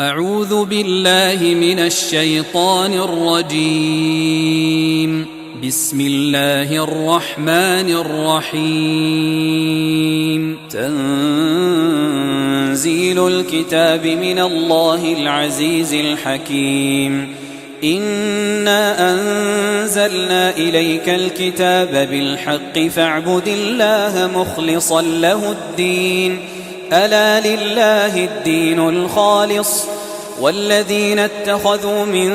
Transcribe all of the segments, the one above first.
أعوذ بالله من الشيطان الرجيم. بسم الله الرحمن الرحيم. تنزيل الكتاب من الله العزيز الحكيم. إنا أنزلنا إليك الكتاب بالحق فاعبد الله مخلصا له الدين. ألا لله الدين الخالص والذين اتخذوا من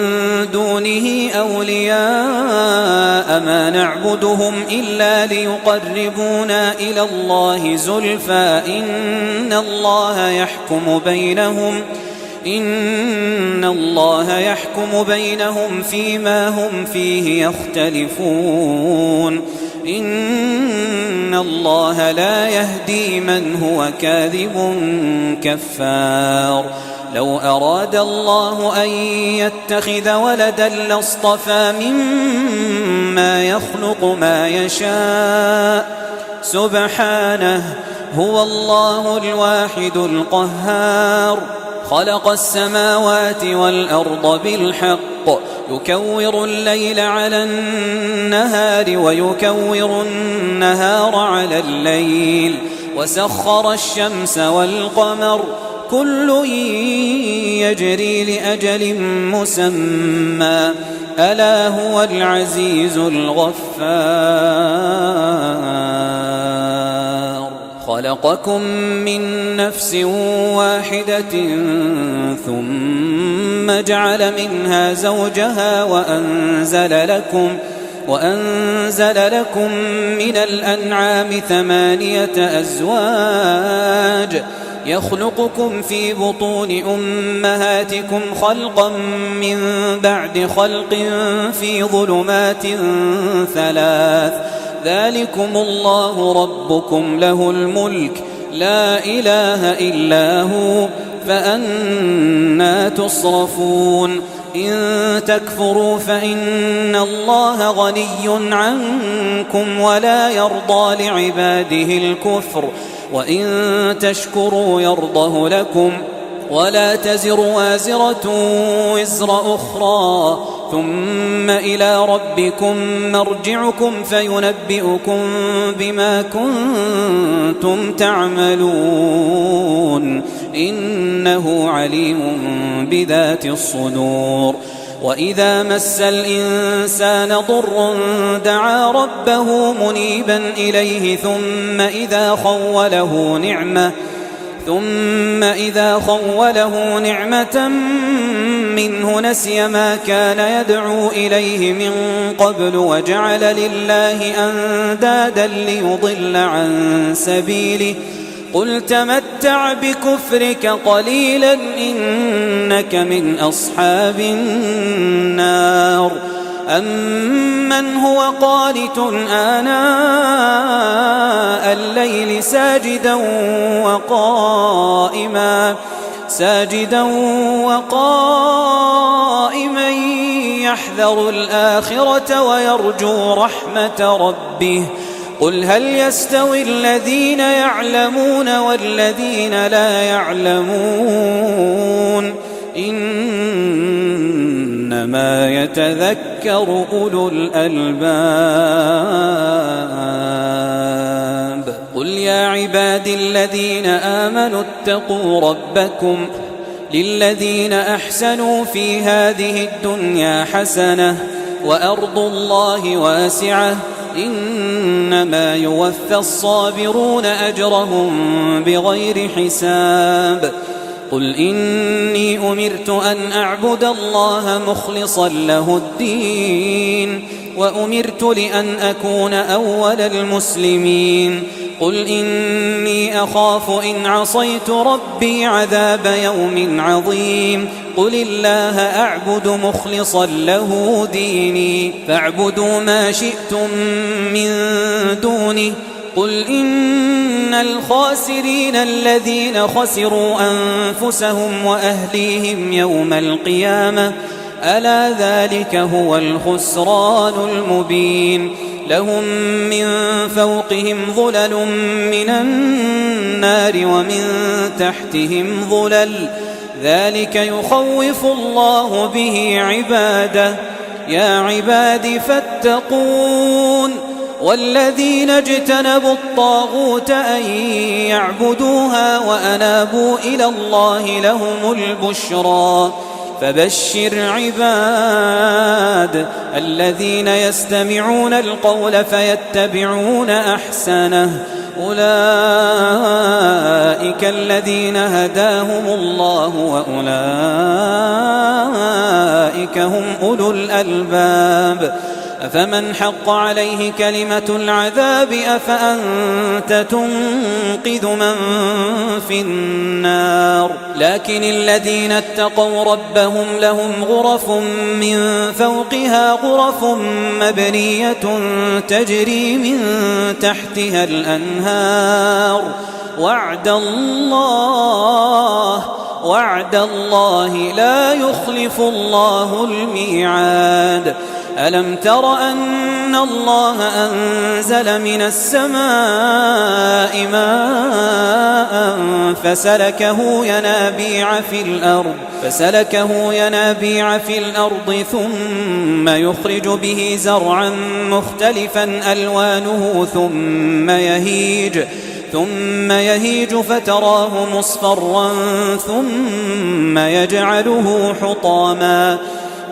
دونه أولياء ما نعبدهم إلا ليقربونا إلى الله زلفى إن الله يحكم بينهم فيما هم فيه يختلفون. إن الله لا يهدي من هو كاذب كفار. لو أراد الله أن يتخذ ولدا لاصطفى مما يخلق ما يشاء سبحانه هو الله الواحد القهار. خلق السماوات والأرض بالحق يكور الليل على النهار ويكور النهار على الليل وسخر الشمس والقمر كل يجري لأجل مسمى ألا هو العزيز الغفار. خلقكم من نفس واحدة ثم جعل منها زوجها وأنزل لكم من الأنعام 8 أزواج يخلقكم في بطون أمهاتكم خلقا من بعد خلق في ظلمات 3 ذلكم الله ربكم له الملك لا إله إلا هو فأنى تصرفون. إن تكفروا فإن الله غني عنكم ولا يرضى لعباده الكفر وإن تشكروا يرضه لكم ولا تزر وازرة وزر أخرى ثم إلى ربكم مرجعكم فينبئكم بما كنتم تعملون إنه عليم بذات الصدور. وإذا مس الإنسان ضر دعا ربه منيبا إليه ثم إذا خوله نعمة منه نسي ما كان يدعو إليه من قبل وجعل لله أندادا ليضل عن سبيله قل تمتع بكفرك قليلا إنك من أصحاب النار. أمن هو قانت آناء الليل ساجدا وقائما يحذر الآخرة ويرجو رحمة ربه قل هل يستوي الذين يعلمون والذين لا يعلمون إنما يتذكر أولو الألباب. قل يا عبادي الذين آمنوا اتقوا ربكم للذين أحسنوا في هذه الدنيا حسنة وأرض الله واسعة إنما يوفى الصابرون أجرهم بغير حساب. قل إني أمرت أن أعبد الله مخلصا له الدين وأمرت لأن أكون أول المسلمين. قل إني أخاف إن عصيت ربي عذاب يوم عظيم. قل الله أعبد مخلصا له ديني فاعبدوا ما شئتم من دونه. قل إن الخاسرين الذين خسروا أنفسهم وأهليهم يوم القيامة ألا ذلك هو الخسران المبين. لهم من فوقهم ظلل من النار ومن تحتهم ظلل ذلك يخوف الله به عباده. يا عباد فاتقون. والذين اجتنبوا الطاغوت أن يعبدوها وأنابوا إلى الله لهم البشرى. فبشر عباد الذين يستمعون القول فيتبعون أحسنه. أولئك الذين هداهم الله وأولئك هم أولو الألباب. أفمن حق عليه كلمة العذاب أفأنت تنقذ من في النار. لكن الذين اتقوا ربهم لهم غرف من فوقها غرف مبنية تجري من تحتها الأنهار. وعد الله لا يخلف الله الميعاد. ألم تر أن الله أنزل من السماء ماء فسلكه ينابيع في الأرض ثم يخرج به زرعا مختلفا ألوانه ثم يهيج فتراه مصفرا ثم يجعله حطاما.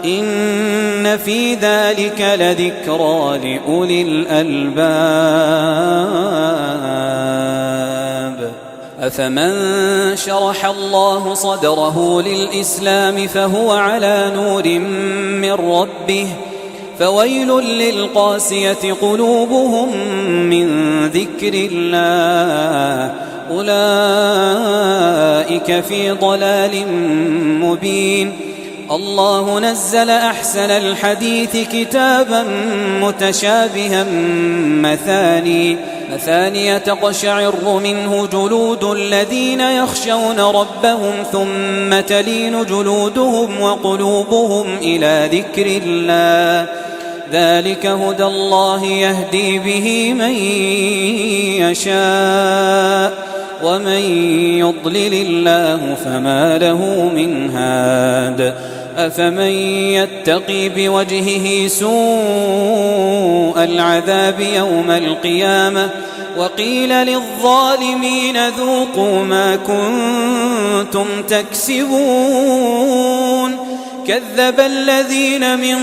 إن في ذلك لذكرى لأولي الألباب. أفمن شرح الله صدره للإسلام فهو على نور من ربه فويل للقاسية قلوبهم من ذكر الله أولئك في ضلال مبين. الله نزل أحسن الحديث كتابا متشابها مثاني تقشعر منه جلود الذين يخشون ربهم ثم تلين جلودهم وقلوبهم إلى ذكر الله. ذلك هدى الله يهدي به من يشاء ومن يضلل الله فما له من هاد. أفمن يتقي بوجهه سوء العذاب يوم القيامة وقيل للظالمين ذوقوا ما كنتم تكسبون. كذب الذين من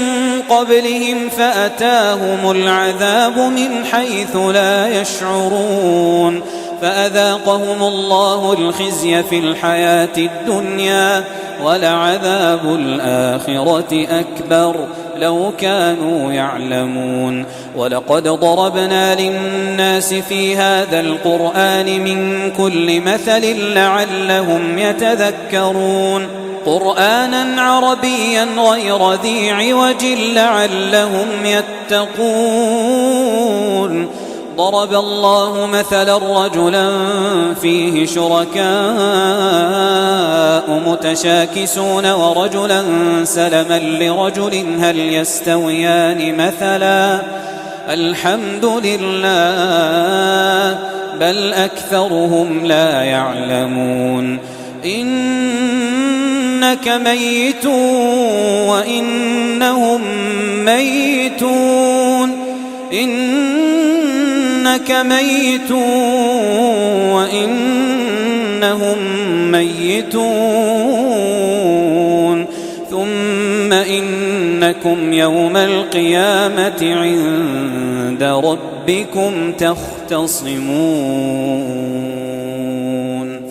قبلهم فأتاهم العذاب من حيث لا يشعرون فأذاقهم الله الخزي في الحياة الدنيا ولعذاب الآخرة أكبر لو كانوا يعلمون. ولقد ضربنا للناس في هذا القرآن من كل مثل لعلهم يتذكرون. قرآنا عربيا غير ذي عوج لعلهم يتقون. ضرب الله مثلا رجلا فيه شركاء متشاكسون ورجلا سلما لرجل هل يستويان مثلا الحمد لله بل أكثرهم لا يعلمون. إنك ميت وإنهم ميتون. إنك ميت وإنهم ميتون ثم إنكم يوم القيامة عند ربكم تختصمون.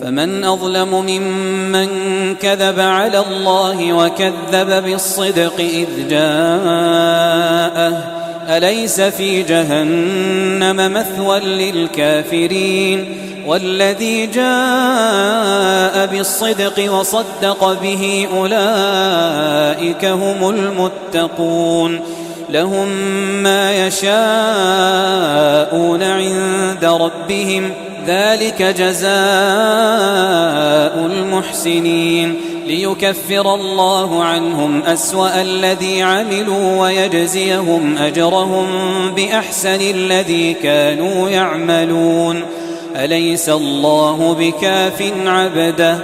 فمن أظلم ممن كذب على الله وكذب بالصدق إذ جاءه أليس في جهنم مثوى للكافرين. والذي جاء بالصدق وصدق به أولئك هم المتقون. لهم ما يشاءون عند ربهم ذلك جزاء المحسنين ليكفر الله عنهم أسوأ الذي عملوا ويجزيهم أجرهم بأحسن الذي كانوا يعملون. أليس الله بكاف عبده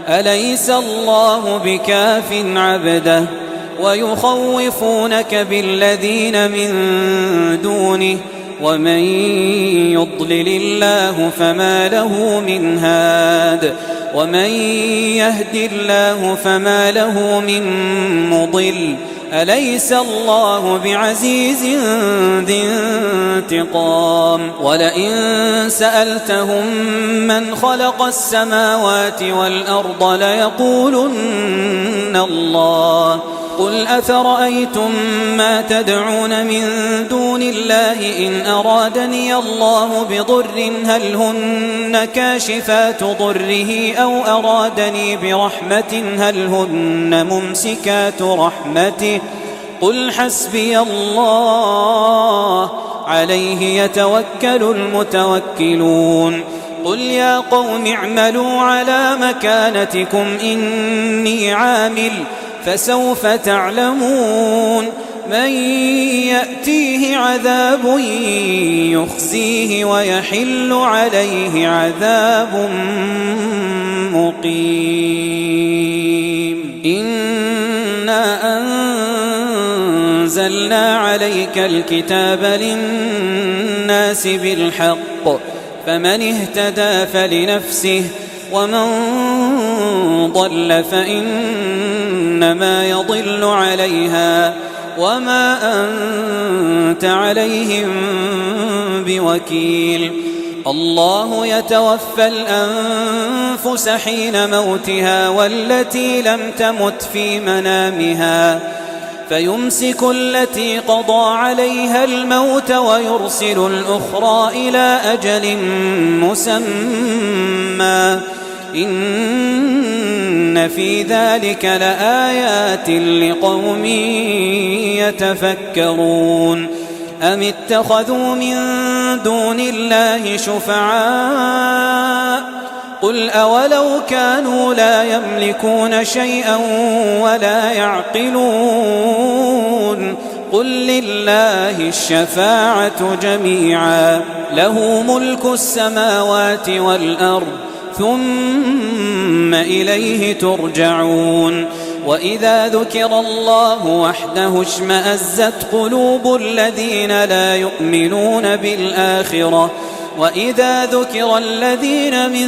أليس الله بكاف عبده ويخوفونك بالذين من دونه ومن يضلل الله فما له من هاد ومن يهد الله فما له من مضل أليس الله بعزيز ذي انتقام ولئن سألتهم من خلق السماوات والأرض ليقولن الله قل أفرأيتم ما تدعون من دون الله إن أرادني الله بضر هل هن كاشفات ضره أو أرادني برحمة هل هن ممسكات رحمته قل حسبي الله عليه يتوكل المتوكلون قل يا قوم اعملوا على مكانتكم إني عامل فسوف تعلمون من يأتيه عذاب يخزيه ويحل عليه عذاب مقيم إنا أنزلنا عليك الكتاب للناس بالحق فمن اهتدى فلنفسه ومن ضل فإنما يضل عليها وما أنت عليهم بوكيل الله يتوفى الأنفس حين موتها والتي لم تمت في منامها فيمسك التي قضى عليها الموت ويرسل الأخرى إلى أجل مسمى إن في ذلك لآيات لقوم يتفكرون أم اتخذوا من دون الله شفعاء قل أولو كانوا لا يملكون شيئا ولا يعقلون قل لله الشفاعة جميعا له ملك السماوات والأرض ثم إليه ترجعون وإذا ذكر الله وحده اشمأزت قلوب الذين لا يؤمنون بالآخرة وإذا ذكر الذين من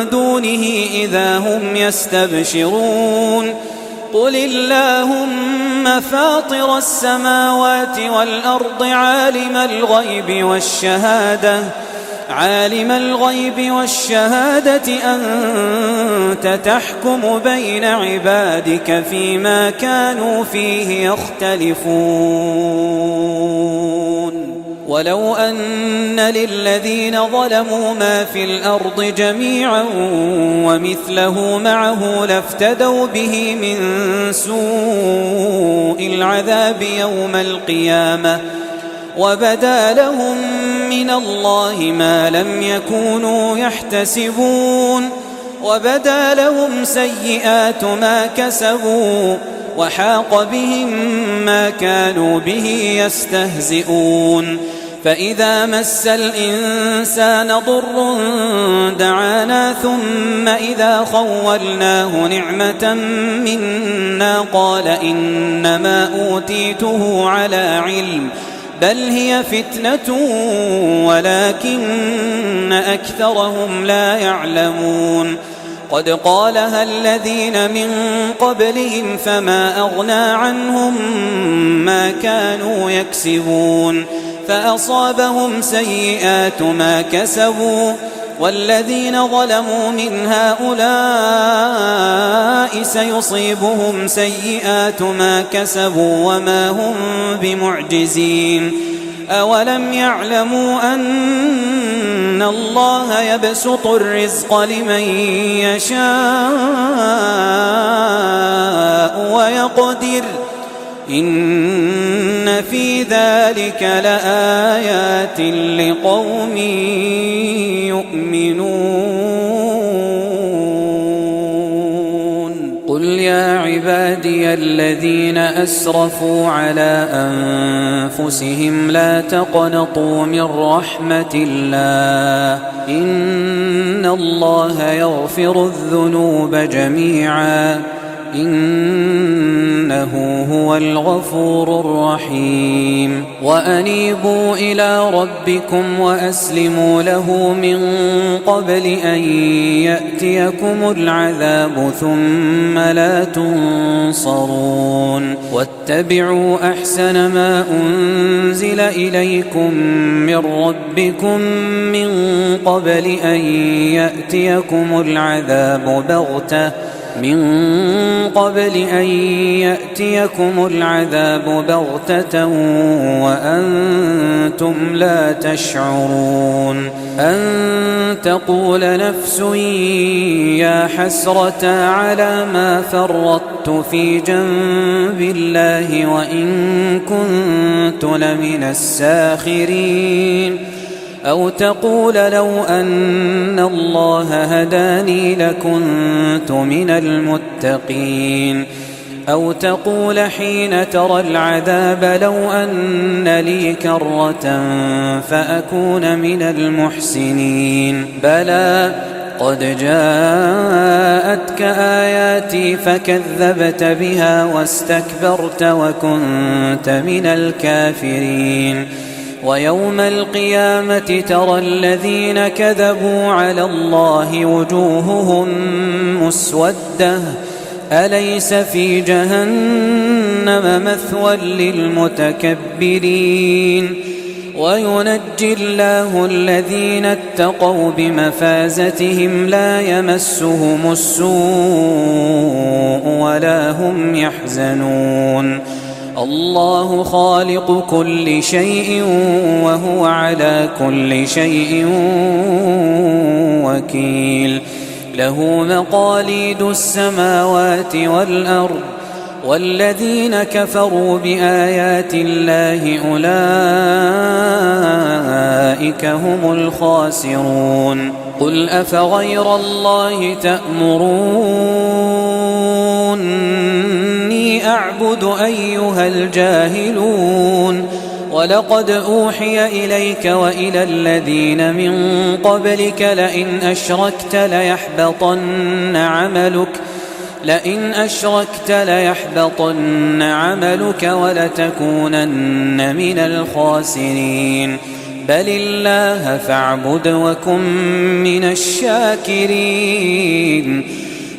دونه إذا هم يستبشرون قل اللهم فاطر السماوات والأرض عالم الغيب والشهادة أنت تحكم بين عبادك فيما كانوا فيه يختلفون ولو أن للذين ظلموا ما في الأرض جميعا ومثله معه لافتدوا به من سوء العذاب يوم القيامة وبدا لهم من الله ما لم يكونوا يحتسبون وبدا لهم سيئات ما كسبوا وحاق بهم ما كانوا به يستهزئون فإذا مس الإنسان ضر دعانا ثم إذا خولناه نعمة منا قال إنما أوتيته على علم بل هي فتنة ولكن أكثرهم لا يعلمون قد قالها الذين من قبلهم فما أغنى عنهم ما كانوا يكسبون فأصابهم سيئات ما كسبوا والذين ظلموا من هؤلاء سيصيبهم سيئات ما كسبوا وما هم بمعجزين أولم يعلموا أن الله يبسط الرزق لمن يشاء ويقدر إن في ذلك لآيات لقوم يؤمنون قل يا عبادي الذين أسرفوا على أنفسهم لا تقنطوا من رحمة الله إن الله يغفر الذنوب جميعا إنه هو الغفور الرحيم وأنيبوا إلى ربكم وأسلموا له من قبل أن يأتيكم العذاب ثم لا تنصرون واتبعوا أحسن ما أنزل إليكم من ربكم من قبل أن يأتيكم العذاب بغتة وأنتم لا تشعرون أن تقول نفس يا حسرة على ما فرطت في جنب الله وإن كنت لمن الساخرين أو تقول لو أن الله هداني لكنت من المتقين أو تقول حين ترى العذاب لو أن لي كرة فأكون من المحسنين بلى قد جاءتك آياتي فكذبت بها واستكبرت وكنت من الكافرين ويوم القيامة ترى الذين كذبوا على الله وجوههم مسودة أليس في جهنم مثوى للمتكبرين وينجي الله الذين اتقوا بمفازتهم لا يمسهم السوء ولا هم يحزنون الله خالق كل شيء وهو على كل شيء وكيل له مقاليد السماوات والأرض والذين كفروا بآيات الله أولئك هم الخاسرون قل أفغير الله تأمروني أعبد أيها الجاهلون ولقد أوحي إليك وإلى الذين من قبلك لئن أشركت ليحبطن عملك ولتكونن من الخاسرين بل الله فاعبد وكن من الشاكرين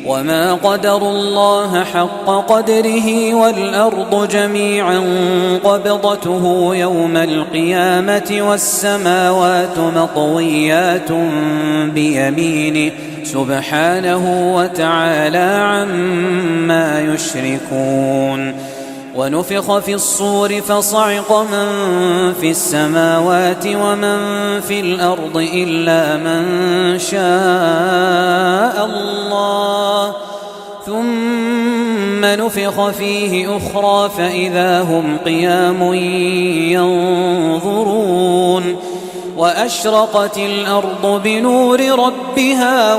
وما قدروا الله حق قدره والأرض جميعا قبضته يوم القيامة والسماوات مطويات بيمينه سبحانه وتعالى عما يشركون ونفخ في الصور فصعق من في السماوات ومن في الأرض إلا من شاء الله ثم نفخ فيه أخرى فإذا هم قيام ينظرون وأشرقت الأرض بنور ربها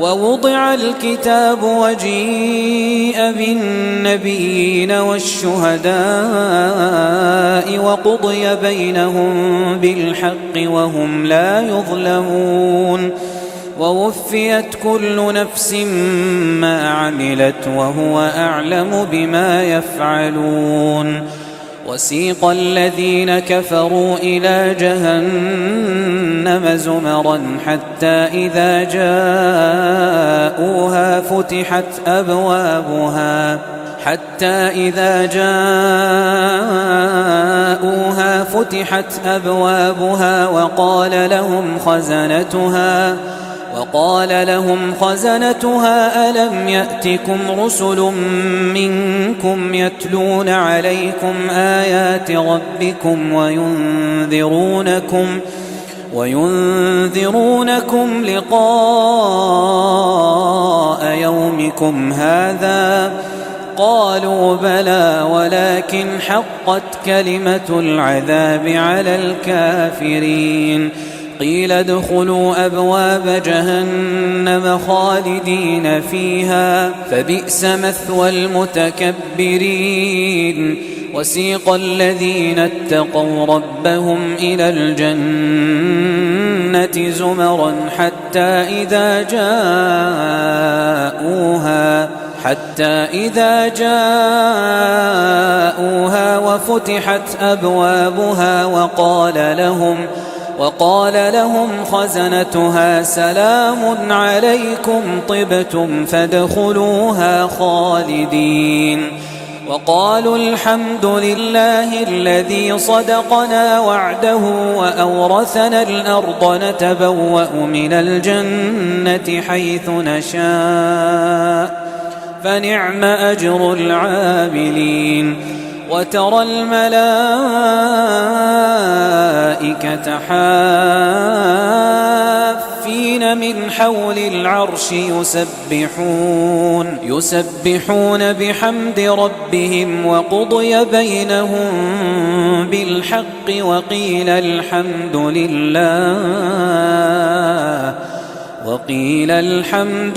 ووضع الكتاب وجيء بالنبيين والشهداء وقضي بينهم بالحق وهم لا يظلمون ووفيت كل نفس ما عملت وهو أعلم بما يفعلون وسيق الذين كفروا إلى جهنم زمرا حتى إذا جاءوها فتحت أبوابها وقال لهم خزنتها ألم يأتكم رسل منكم يتلون عليكم آيات ربكم وينذرونكم لقاء يومكم هذا قالوا بلى ولكن حقت كلمة العذاب على الكافرين قيل ادخلوا أبواب جهنم خالدين فيها فبئس مثوى المتكبرين وسيق الذين اتقوا ربهم إلى الجنة الجنة زمرا حتى إذا جاءوها وفتحت أبوابها وقال لهم خزنتها سلام عليكم طبتم فادخلوها خالدين وقالوا الحمد لله الذي صدقنا وعده وأورثنا الأرض نتبوأ من الجنة حيث نشاء فنعم أجر العاملين وترى الملائكة حافين من حول العرش يسبحون بحمد ربهم وقضي بينهم بالحق وقيل الحمد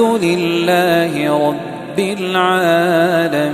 لله رب العالمين.